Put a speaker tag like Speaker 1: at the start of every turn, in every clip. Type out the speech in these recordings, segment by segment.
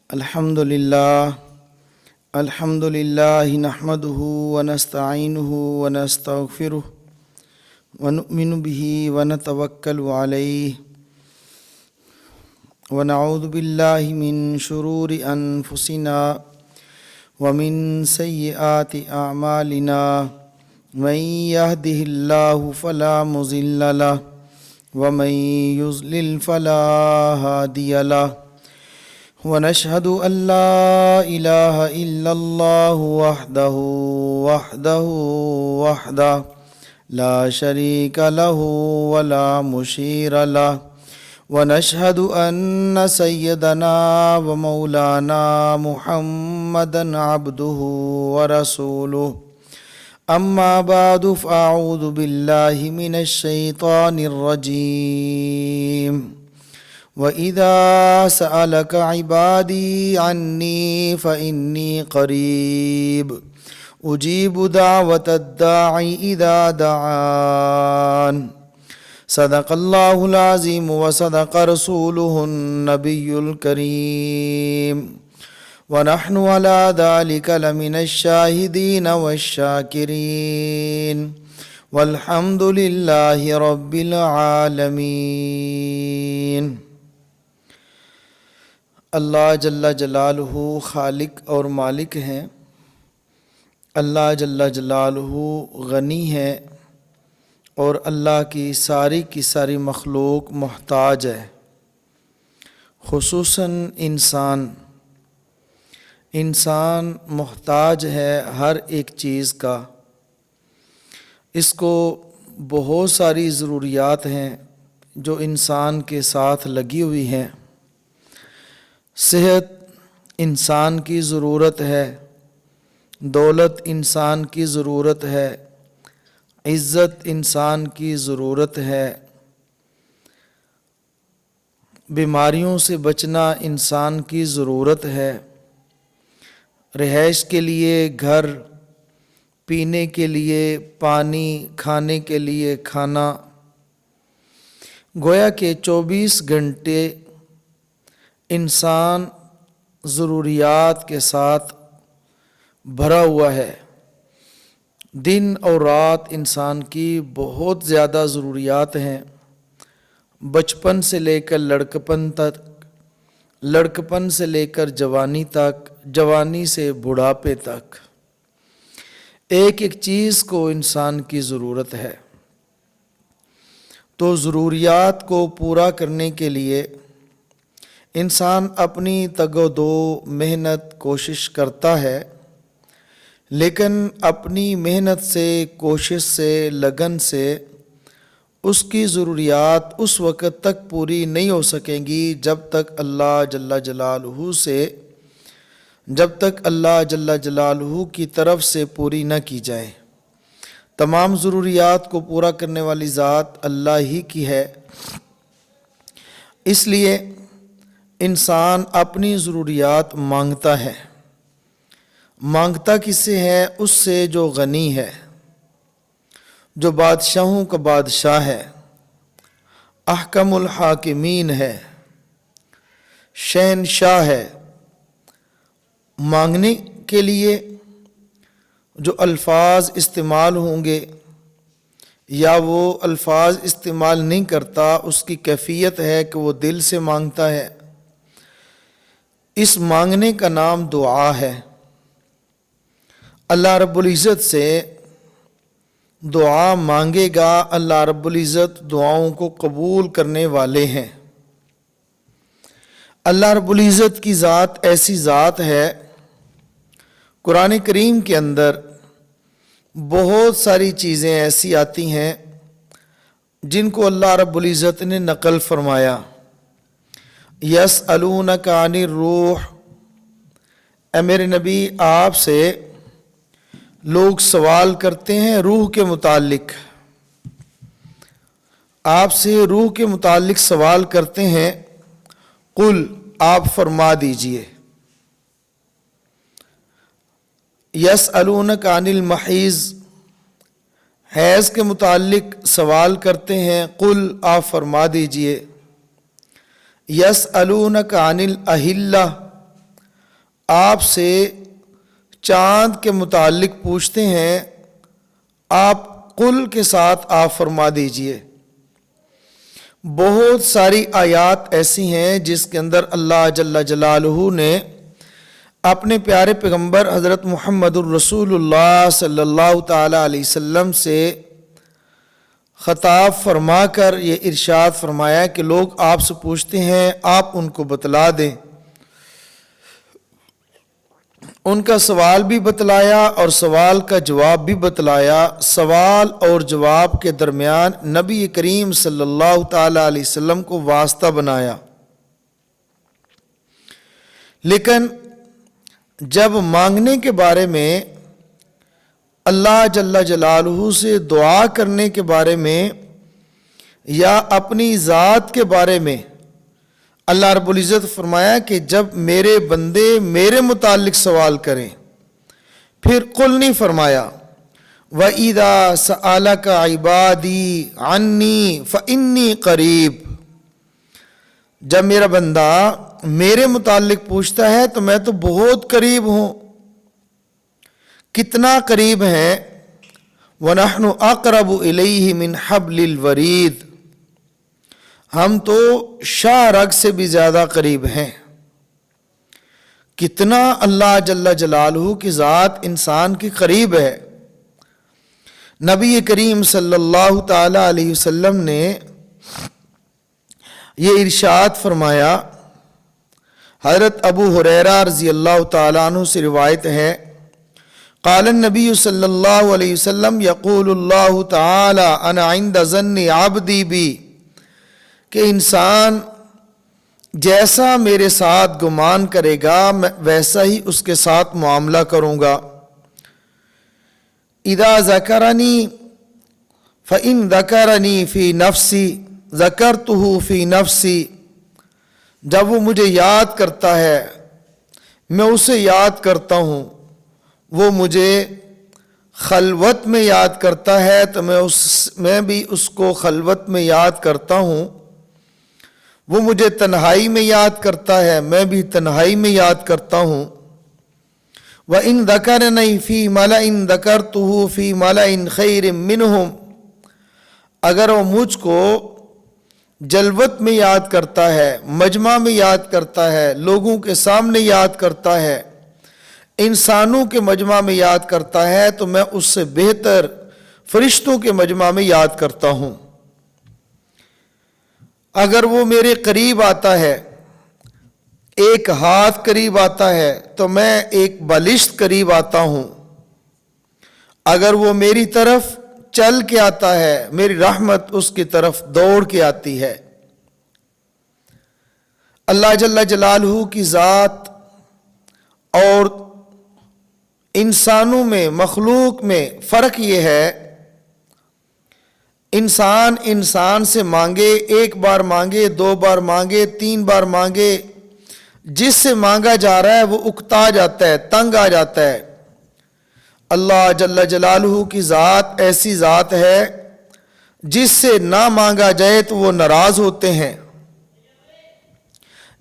Speaker 1: الحمد للہ نحمده ونستعینه ونستغفره ونؤمن به ونتوکل علیہ ونعوذ باللہ من شرور انفسنا ومن سیئات اعمالنا من يهده اللہ فلا مضل له ومن يضلل فلا هادی له ونشهد أن لا إله إلا الله وحده لا شريك له ولا مشير له ونشهد أن سيدنا ومولانا محمدا عبده ورسوله أما بعد فأعوذ بالله من الشيطان الرجيم وَإِذَا سَأَلَكَ عِبَادِي عَنِّي فَإِنِّي قَرِيبٌ أُجِيبُ دَعْوَةَ الدَّاعِ إِذَا دَعَانِ صدق اللہ العظیم وصدق رسولہ النبی الکریم ونحن على ذلك لمن الشاہدین والشاکرین والحمد للہ رب العالمین۔ اللہ جل جلالہ خالق اور مالک ہیں، اللہ جل جلالہ غنی ہے اور اللہ کی ساری مخلوق محتاج ہے، خصوصاً انسان محتاج ہے ہر ایک چیز کا۔ اس کو بہت ساری ضروریات ہیں جو انسان کے ساتھ لگی ہوئی ہیں۔ صحت انسان کی ضرورت ہے، دولت انسان کی ضرورت ہے، عزت انسان کی ضرورت ہے، بیماریوں سے بچنا انسان کی ضرورت ہے، رہائش کے لیے گھر، پینے کے لیے پانی، کھانے کے لیے کھانا، گویا کہ 24 گھنٹے انسان ضروریات کے ساتھ بھرا ہوا ہے۔ دن اور رات انسان کی بہت زیادہ ضروریات ہیں، بچپن سے لے کر لڑکپن تک، لڑکپن سے لے کر جوانی تک، جوانی سے بڑھاپے تک، ایک چیز کو انسان کی ضرورت ہے۔ تو ضروریات کو پورا کرنے کے لیے انسان اپنی تگ و دو محنت کوشش کرتا ہے، لیکن اپنی محنت سے، کوشش سے، لگن سے اس کی ضروریات اس وقت تک پوری نہیں ہو سکیں گی جب تک اللہ جل جلالہ کی طرف سے پوری نہ کی جائے۔ تمام ضروریات کو پورا کرنے والی ذات اللہ ہی کی ہے، اس لیے انسان اپنی ضروریات مانگتا ہے۔ مانگتا کس سے ہے؟ اس سے جو غنی ہے، جو بادشاہوں کا بادشاہ ہے، احکم الحاکمین ہے، شہنشاہ ہے۔ مانگنے کے لیے جو الفاظ استعمال ہوں گے یا وہ الفاظ استعمال نہیں کرتا، اس کی کیفیت ہے کہ وہ دل سے مانگتا ہے۔ اس مانگنے کا نام دعا ہے۔ اللہ رب العزت سے دعا مانگے گا، اللہ رب العزت دعاؤں کو قبول کرنے والے ہیں۔ اللہ رب العزت کی ذات ایسی ذات ہے، قرآن کریم کے اندر بہت ساری چیزیں ایسی آتی ہیں جن کو اللہ رب العزت نے نقل فرمایا۔ یسألونک عن الروح، اے میرے نبی آپ سے لوگ سوال کرتے ہیں روح کے متعلق، آپ سے روح کے متعلق سوال کرتے ہیں، قل آپ فرما دیجئے۔ یسألونک عن المحیض، حیض کے متعلق سوال کرتے ہیں، قل آپ فرما دیجئے۔ یسألونک عن الاہلہ، آپ سے چاند کے متعلق پوچھتے ہیں، آپ قل کے ساتھ آپ فرما دیجئے۔ بہت ساری آیات ایسی ہیں جس کے اندر اللہ جل جلالہ نے اپنے پیارے پیغمبر حضرت محمد الرسول اللہ صلی اللہ تعالی علیہ وسلم سے خطاب فرما کر یہ ارشاد فرمایا کہ لوگ آپ سے پوچھتے ہیں، آپ ان کو بتلا دیں۔ ان کا سوال بھی بتلایا اور سوال کا جواب بھی بتلایا۔ سوال اور جواب کے درمیان نبی کریم صلی اللہ تعالی علیہ وسلم کو واسطہ بنایا۔ لیکن جب مانگنے کے بارے میں، اللہ جل جلالہ سے دعا کرنے کے بارے میں یا اپنی ذات کے بارے میں، اللہ رب العزت فرمایا کہ جب میرے بندے میرے متعلق سوال کریں، پھر قل نہیں فرمایا وَإِذَا سَأَلَكَ عِبَادِي عَنِّي فَإِنِّي قَرِيب۔ جب میرا بندہ میرے متعلق پوچھتا ہے تو میں تو بہت قریب ہوں۔ کتنا قریب ہیں؟ وَنَحْنُ أَقْرَبُ إِلَيْهِ مِنْ حَبْلِ الْوَرِيدِ، ہم تو شاہ رگ سے بھی زیادہ قریب ہیں۔ کتنا اللہ جل جلالہ کی ذات انسان کے قریب ہے۔ نبی کریم صلی اللہ تعالی علیہ وسلم نے یہ ارشاد فرمایا، حضرت ابو ہریرہ رضی اللہ تعالیٰ عنہ سے روایت ہے، قال النبی صلی اللہ علیہ وسلم یقول اللہ تعالی انا عند ظن عبدی بی، کہ انسان جیسا میرے ساتھ گمان کرے گا میں ویسا ہی اس کے ساتھ معاملہ کروں گا۔ اذا ذکرنی فإن ذکرنی فی نفسی ذکرتہ فی نفسی، جب وہ مجھے یاد کرتا ہے میں اسے یاد کرتا ہوں، وہ مجھے خلوت میں یاد کرتا ہے تو میں بھی اس کو خلوت میں یاد کرتا ہوں، وہ مجھے تنہائی میں یاد کرتا ہے میں بھی تنہائی میں یاد کرتا ہوں۔ وَإِن ذَكَرَنِي فِي مَلَئٍ ذَكَرْتُهُ فِي مَلَئٍ خَيْرٍ مِّنْهُمْ، اگر وہ مجھ کو جلوت میں یاد کرتا ہے، مجمع میں یاد کرتا ہے، لوگوں کے سامنے یاد کرتا ہے، انسانوں کے مجمع میں یاد کرتا ہے تو میں اس سے بہتر فرشتوں کے مجمع میں یاد کرتا ہوں۔ اگر وہ میرے قریب آتا ہے، ایک ہاتھ قریب آتا ہے تو میں ایک بالشت قریب آتا ہوں۔ اگر وہ میری طرف چل کے آتا ہے میری رحمت اس کی طرف دوڑ کے آتی ہے۔ اللہ جل جلالہ کی ذات اور انسانوں میں، مخلوق میں فرق یہ ہے، انسان سے مانگے، ایک بار مانگے، دو بار مانگے، تین بار مانگے، جس سے مانگا جا رہا ہے وہ اکتا جاتا ہے، تنگ آ جاتا ہے۔ اللہ جل جلالہ کی ذات ایسی ذات ہے جس سے نہ مانگا جائے تو وہ ناراض ہوتے ہیں،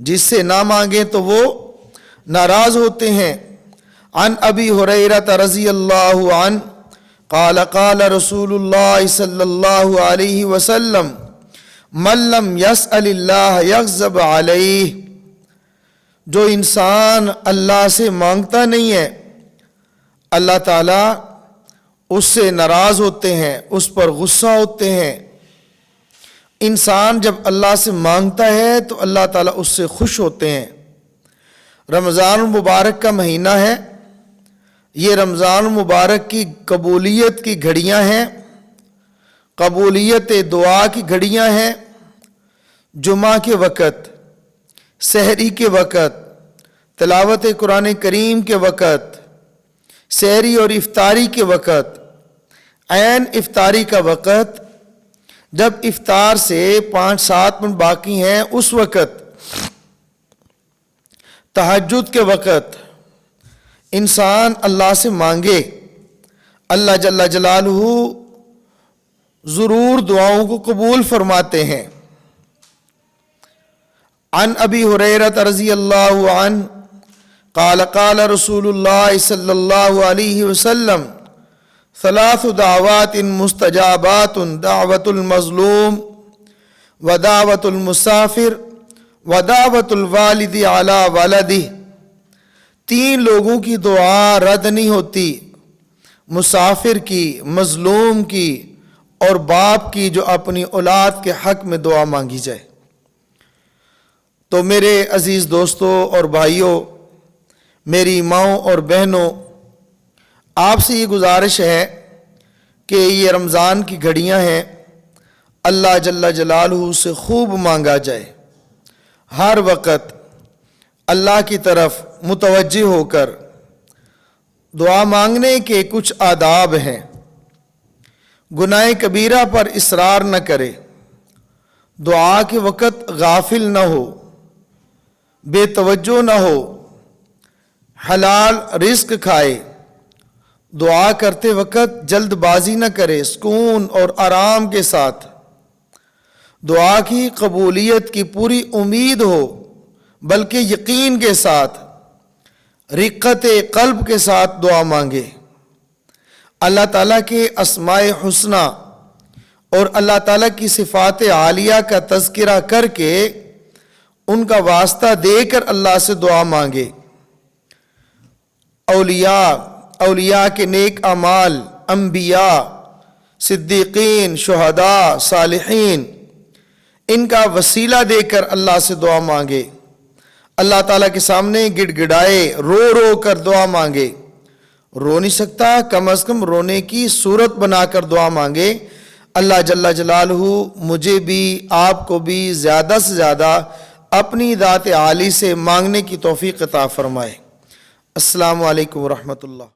Speaker 1: جس سے نہ مانگے تو وہ ناراض ہوتے ہیں۔ عن ابی ہریرہ رضی اللہ عنہ قال قال رسول اللہ صلی اللہ علیہ وسلم من لم یسأل اللہ یغضب علیہ، جو انسان اللہ سے مانگتا نہیں ہے اللہ تعالیٰ اس سے ناراض ہوتے ہیں، اس پر غصہ ہوتے ہیں۔ انسان جب اللہ سے مانگتا ہے تو اللہ تعالیٰ اس سے خوش ہوتے ہیں۔ رمضان المبارک کا مہینہ ہے، یہ رمضان المبارک کی قبولیت کی گھڑیاں ہیں، قبولیت دعا کی گھڑیاں ہیں۔ جمعہ کے وقت، سحری کے وقت، تلاوت قرآن کریم کے وقت، سحری اور افطاری کے وقت، عین افطاری کا وقت، جب افطار سے 5-7 منٹ باقی ہیں اس وقت، تہجد کے وقت انسان اللہ سے مانگے، اللہ جل جلالہ ضرور دعاؤں کو قبول فرماتے ہیں۔ عن ابی ہریرہ رضی اللہ عنہ قال قال رسول اللہ صلی اللہ علیہ وسلم ثلاث دعوات مستجابات دعوت المظلوم ودعوت المسافر ودعوت الوالد علی ولدہ. 3 لوگوں کی دعا رد نہیں ہوتی، مسافر کی، مظلوم کی اور باپ کی جو اپنی اولاد کے حق میں دعا مانگی جائے. تو میرے عزیز دوستوں اور بھائیوں، میری ماؤں اور بہنوں، آپ سے یہ گزارش ہے کہ یہ رمضان کی گھڑیاں ہیں، اللہ جل جلالہ سے خوب مانگا جائے. ہر وقت اللہ کی طرف متوجہ ہو کر. دعا مانگنے کے کچھ آداب ہیں. گناہ کبیرہ پر اصرار نہ کرے، دعا کے وقت غافل نہ ہو، بے توجہ نہ ہو، حلال رزق کھائے. دعا کرتے وقت جلد بازی نہ کرے، سکون اور آرام کے ساتھ. دعا کی قبولیت کی پوری امید ہو، بلکہ یقین کے ساتھ، رقت قلب کے ساتھ دعا مانگے. اللہ تعالیٰ کے اسماء حسنی اور اللہ تعالیٰ کی صفات عالیہ کا تذکرہ کر کے ان کا واسطہ دے کر اللہ سے دعا مانگے. اولیاء کے نیک اعمال، انبیاء، صدیقین، شہداء، صالحین، ان کا وسیلہ دے کر اللہ سے دعا مانگے. اللہ تعالیٰ کے سامنے گڑ گڑائے، رو رو کر دعا مانگے. رو نہیں سکتا، کم از کم رونے کی صورت بنا کر دعا مانگے. اللہ جل جلالہ مجھے بھی، آپ کو بھی زیادہ سے زیادہ اپنی ذات عالی سے مانگنے کی توفیق عطا فرمائے. السلام علیکم ورحمۃ اللہ.